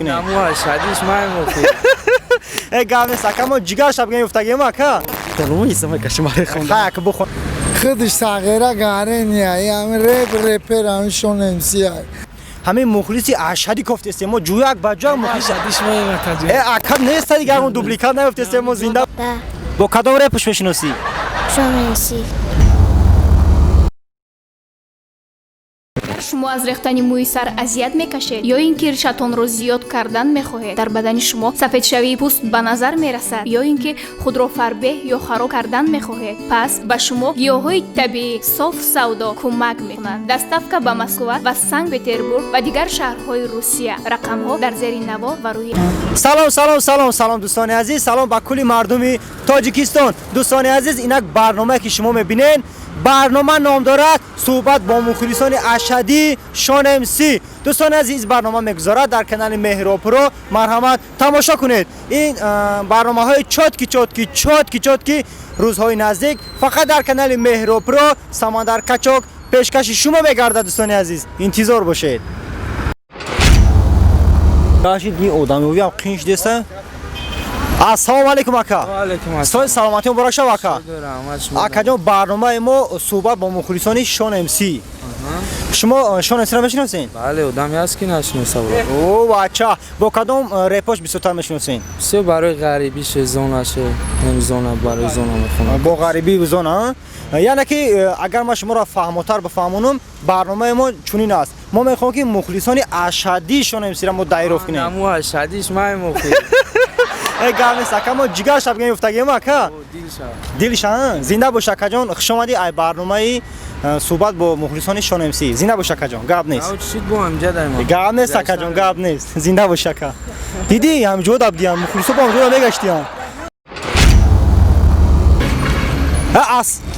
نمو اشادیش من مخلص گام سکمو جیگر شب گیم افتاگیم اکا تلوم اسم کشماری خون خاک بخون خودش صغیره گارنیه همین رپر همین شون امسی همین مخلصی اشهدی گفت استمو جویاک بجا مخلص اشادیش من مکاجه اکا نیست دیگه اون دوبلیکات نیفت استمو زنده با کدوم رپش میشناسی شون امسی شما از ریختن موی سر اذیت میکشید یا اینکه ریشتان را زیاد کردن میخواهید در بدن شما سفید شوی پوست به نظر میرسد یا اینکه خود را فربه یا خراب کردن میخواهید پس به شما گیاهای طبیعی صاف سودا کمک میکنند دستافکا به مسکو و سنت پترزبورگ و دیگر شهرهای روسیه رقم ها در زیر نوا و روی سلام دوستان عزیز سلام به کلی مردم تاجیکستان دوستان عزیز اینک برنامه که شما میبینین برنامه نام دارد صحبت با مخلصان اشهدی شون امسی دوستان عزیز برنامه میگذارد در کانال مهراب پرو مرحمت تماشا کنید این برنامه های چوتکی روزهای نزدیک فقط در کانال مهراب پرو سمندر کچوک پیشکش شما میگردد دوستان عزیز انتظار باشید داشتید این آدمی هم قینش دسته السلام علیکم اکا علیکم السلام سلامتی مبارک شب اکا اکا جان برنامه ما صحبت با مخلصان شون امسی شما شون امسی را میشناسین؟ بله آدمی هست که نشناسه اوه بچه با کدوم رپاش بیشتر میشناسین؟ بسیار برای غریبیش زونشه هم زونه برای زونه میخونم با غریبی و زونه یعنی که اگر ما شما را فهمتر بفهمونم برنامه ما چنین است ما میخوایم که مخلصان اشهدی شون امسی را ما تعریف کنیم نمو اشادیش من مخلص گام سکمو جیگر شب گیم افتاگیم اکا دیلش زنده باش اکا جان خوش اومدی ای برنامه صحبت با مخلصان شون امسی زنده باش اکا جان گاب نیست چیت با هم جدا ما گاب نیست اکا جان گاب نیست زنده باش اکا دیدی هم جود ابدیام مخلصو با هم جود میگشتیم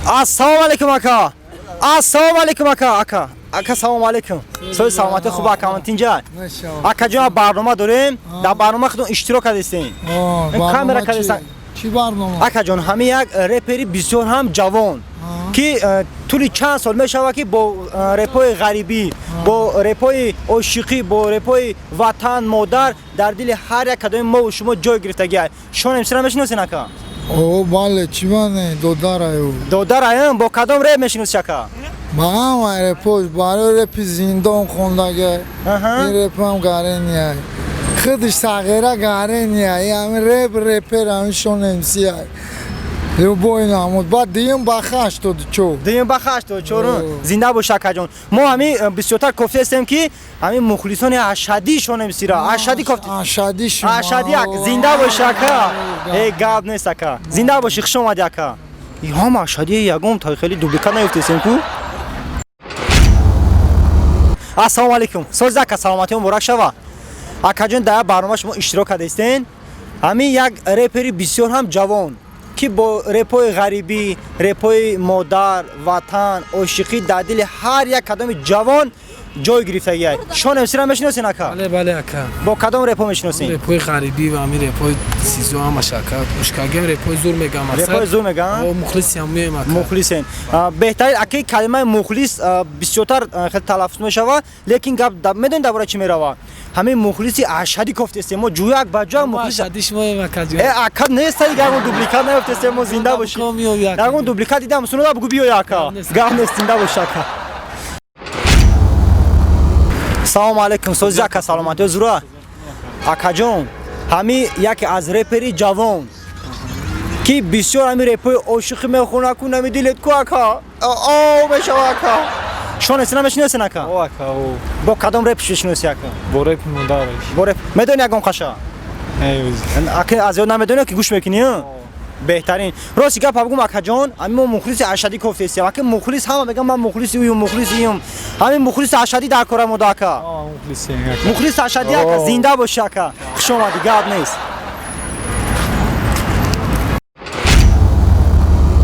السلام علیکم اکا السلام علیکم اکا سلام علیکم سوی سلامتی خوب اکا منتینجا اکا جان برنامه داریم در برنامه خودتون اشتراک کردین کامera کردین چی برنامه اکا جان همین یک رپری بسیار هم جوان که طولی چند سال میشود که با رپای غریبی با رپای عاشقی با رپای وطن مادر در دل هر یک کدام ما و شما جای گرفتگی شون امسی را میشناسین اکا اوه بله چی بانه دودار ایم با کدام رپ میشناسی اکا با هم رپوش برای رپ زندان خوندگه این رپ هم گارنیه خودش صغیره گارنیه همین رپر همین شون امسی بوی نامود بعد دیم بخش تو چو زنده باش اکا جان ما همین بسیارتر گفته هستیم که همین مخلصان اشهدی شون امسی را اشهدی گفت اشهدی شما اشهدی زنده باش اکا ای گاب نیست اکا زنده باش خوش اومدی اکا ای هم اشهدی یگم تا خیلی دوبلیکات نیفتیم کو السلام علیکم سوز اکا سلامتی مبارک شوه اکا جان در برنامه شما اشتراک کردین همین یک رپری بسیار هم جوان که با رپای غریبی رپای مادر وطن عاشقی در دل هر یک کدام جوان جای گرفته شون امسی را میشناسین اکا بله اکا با کدام رپا میشناسین رپای غریبی و همین رپای سیزو هم مشکل مشکل رپای زور میگم رپای زور میگم مخلصی هم میگم اکا مخلصین بهترین اکی کلمه مخلص بسیارتر خیلی تلفظ میشود لیکن گپ میدون درباره چی میروه همین مخلصی اشهدی گفت استمو جویاک بجا مخلص اشادیش من مکاجه اکا نیست دیگه اون دوبلیکات نیفت استمو زنده باشی در اون دوبلیکات دیدم سونو بگو بیا اکا گپ نیست زنده باش اکا سلام علیکم سوزی اکا سلامتی زورا اکا جان همین یکی از رپری جوان که بسیار همین رپای عاشقی میخونه کو نمیدیلت کو اکا او بشو اکا شون اسنا میشناسین اکا او اکا او با کدام رپ میشناسی اکا با رپ مدارش با رپ میدونی یگم قشا ایوز اکا از یاد نمیدونی که گوش میکنی بهترین راستی گپ بگم اکا جان همین مخلص اشهدی گفته است اکا مخلص هم میگم من مخلصی و مخلصیم همین مخلص اشهدی در کار مود اکا مخلصی مخلص اشهدی اکا زنده باش اکا خوش اومدی گپ نیست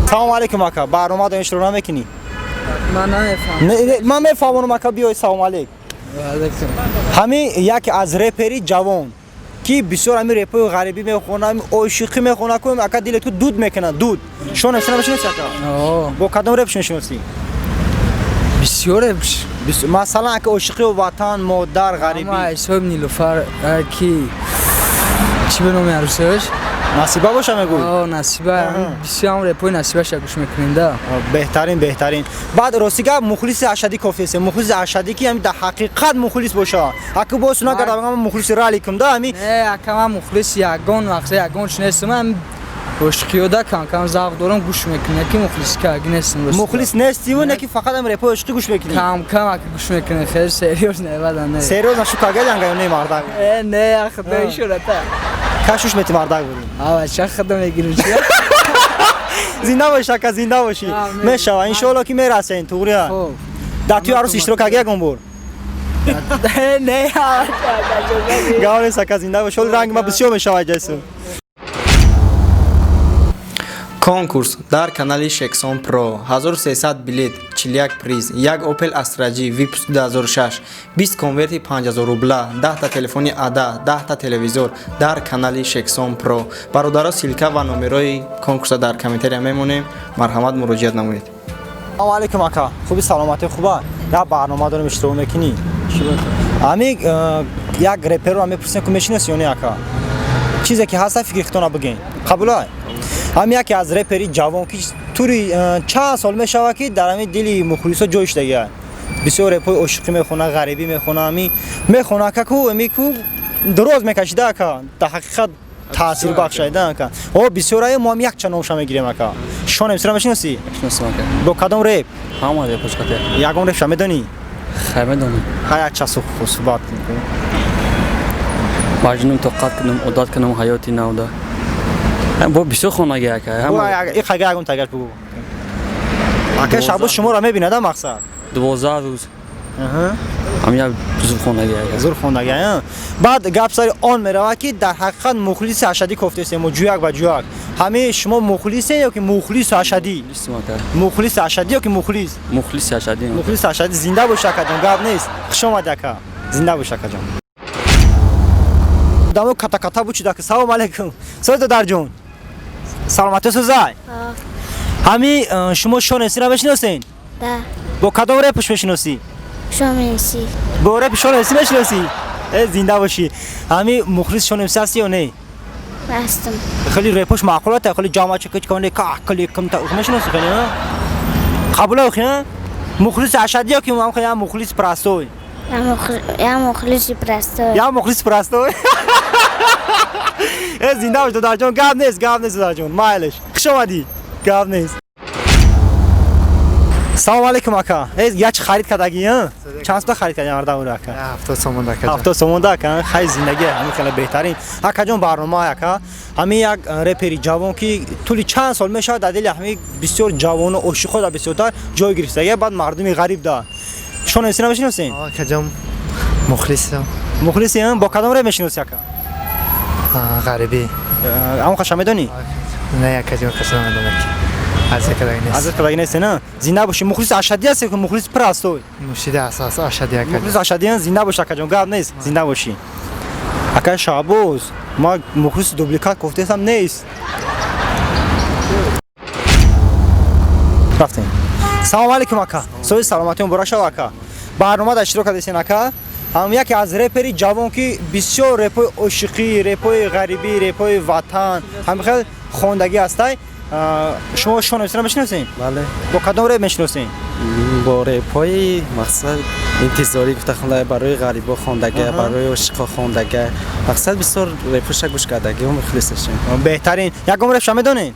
سلام علیکم اکا برنامه دو اشتراک میکنی من نمیفهم من میفهمم اکا بیای سلام علیکم همین یک از رپری جوان که بسیار همین رپای غریبی میخونه همین عاشقی میخونه که اکا دلت دود میکنه دود شون امسی میشناسی اکا با کدام رپ میشناسی بسیاره مثلا که عاشقی و وطن مادر غریبی اما حساب نیلوفر کی چی به نام عروسش نصیبه باشه میگوی نصیبه بسیار هم رپوی نصیبه گوش میکنیم ده بهترین بعد راستی که مخلص اشدی کافی است مخلص اشدی که همین در حقیقت مخلص باشه اگه با سنا کرده بگم مخلص را علیکم ده همین نه اکم مخلص یگان وقت یگان شنیستم من عشقی ده کم زاغ دارم گوش میکنه کی مخلص که اگه نیستم مخلص نیستی و نه که فقط هم رپوی عشقی گوش میکنی کم اگه گوش میکنه خیلی سریوس نه بعدا نه سریوس نشو کاگل انگار نه مرد نه خدای شورتا کاشوش میتی مرد بودیم آوا چه خدام میگیریم چی زنده باشی که زنده باشی میشه ان شاء الله که میرسین تو گوریا خب داتیو عروس اشتراک اگه گمبور نه گاونه سکا زنده باش رنگ ما بسیار میشه جسو کنکورس در کانال شکسون پرو 1300 بلیت 41 پریز یک اوپل استراجی ویپس 2006 20 کنورتی 5000 روبلا 10 تا تلفن ادا 10 تا تلویزور در کانال شکسون پرو برادرها سیلکا و نمرای کنکورس در کامنتری میمونیم مرحمت مراجعه نمایید. سلام علیکم اکا خوبی سلامتی خوبه یا برنامه دارم اشتراک میکنی امی یک رپر رو میپرسن که میشناسی یا نه اکا چیزی که هست فکرتون بگین قبوله هم یکی از رپری جوان که توری چند سال میشوه که در همین دلی مخلصا جوش دیگه بسیار رپای عشقی میخونه غریبی میخونه همی میخونه که کو درست میکشیده که در حقیقت تاثیر بخشیده که او بسیار ما هم یک چند نوشا میگیریم که شون امسرا میشناسی با کدام رپ همه رپ پشکته یگان رپ میدونی خیر میدونم های چه صبح صحبت مجنون توقعت کنم عادت کنم حیاتی نوده با بسیار خونگی که هم این خگه اگون تاگل بگو اگه شب شما را میبینه ده مقصد 12 روز هم یک زور خونگی زور خونگی بعد گپ سر آن میره که در حقیقت مخلص اشدی گفته است مو جویک و جویک همه شما مخلصه یا که مخلص اشدی مخلص اشدی یا که مخلص اشدی مخلص اشدی زنده باشه کدام گپ نیست خوش اومد که زنده باشه کدام دامو کتا بود که سلام علیکم سوید در جون سلامتی سوزای همی شما شون اسینا بشناسین ده با کدام رپش بشناسی شون اسی با رپ شون اسی بشناسی زنده باشی همی مخلص شون اسی هستی یا نه هستم خیلی رپش معقولاته خیلی جامعه چکچ کنه که کلی کم تا میشناسی خیلی قبول اخیه مخلص اشدی یا که ما خیلی مخلص پرستوی یا مخلص پرستوی زنده باش دادر جان گپ نیست دادر جان مایلش خوش اومدی گپ نیست سلام علیکم اکا یک خرید کردگی ها چند تا خرید کردی مردا اون اکا 70 سومون دکن خیلی زندگی همین خیلی بهترین اکا جان برنامه اکا همین یک رپری جوان که طولی چند سال میشه در دل همین بسیار جوان و عاشق خود بسیارتر جای گرفته بعد مردمی غریب ده شون اسینا میشناسین اکا جان مخلصی با کدام رپ میشناسی اکا غریبی اما خوش میدونی نه اکا جان خوش نمیدونم از کلاگی نیست نه زنده باشی مخلص اشدی هستی که مخلص پرستوی مشید اساس اشدی اکا مخلص اشدی زنده باش اکا جان گپ نیست زنده باشی اکا شابوز ما مخلص دوبلیکات گفته هم نیست رفتیم سلام علیکم اکا سوی سلامتی برا شو اکا برنامه اشتراک کردین اکا هم یکی از رپری جوان که بسیار رپای عشقی رپای غریبی رپای وطن هم خیلی خوندگی هستی شما شون اسینا میشناسین بله با کدام رپ میشناسین با رپای مقصد انتظاری گفته خونده برای غریبا خوندگی برای عشقا خوندگی مقصد بسیار رپش گوش کردگی و مخلصشیم بهترین یکم رپ شما میدونین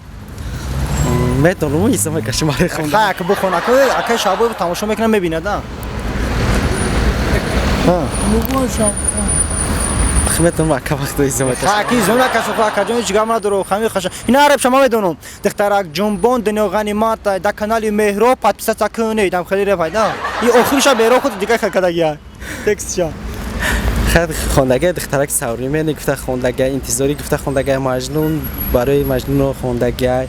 میدونم ایسم که شما رو خونده خیلی که بخونه که اکه شبو تماشا میکنم میبینه ده خدمتتون با وقت ایزم خاکی زونه که شو خاک جون چیکار ما درو خمی خش اینا عرب شما میدونم دخترک جنبون دنیا غنیمت در کانال مهرو پادپیس کنید هم خیلی رفایدا این آخرش به خود دیگه کداگی تکست شا خیلی خوندگی دخترک سوری من گفته خوندگی انتظاری گفته خوندگی مجنون برای مجنون خوندگی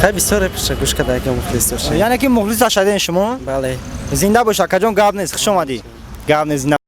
خیلی بسیار پیش گوش کردگی مخلص باشه یعنی که مخلص اشدین شما بله زنده باشه که جون گاب نیست خوش اومدی گاب نیست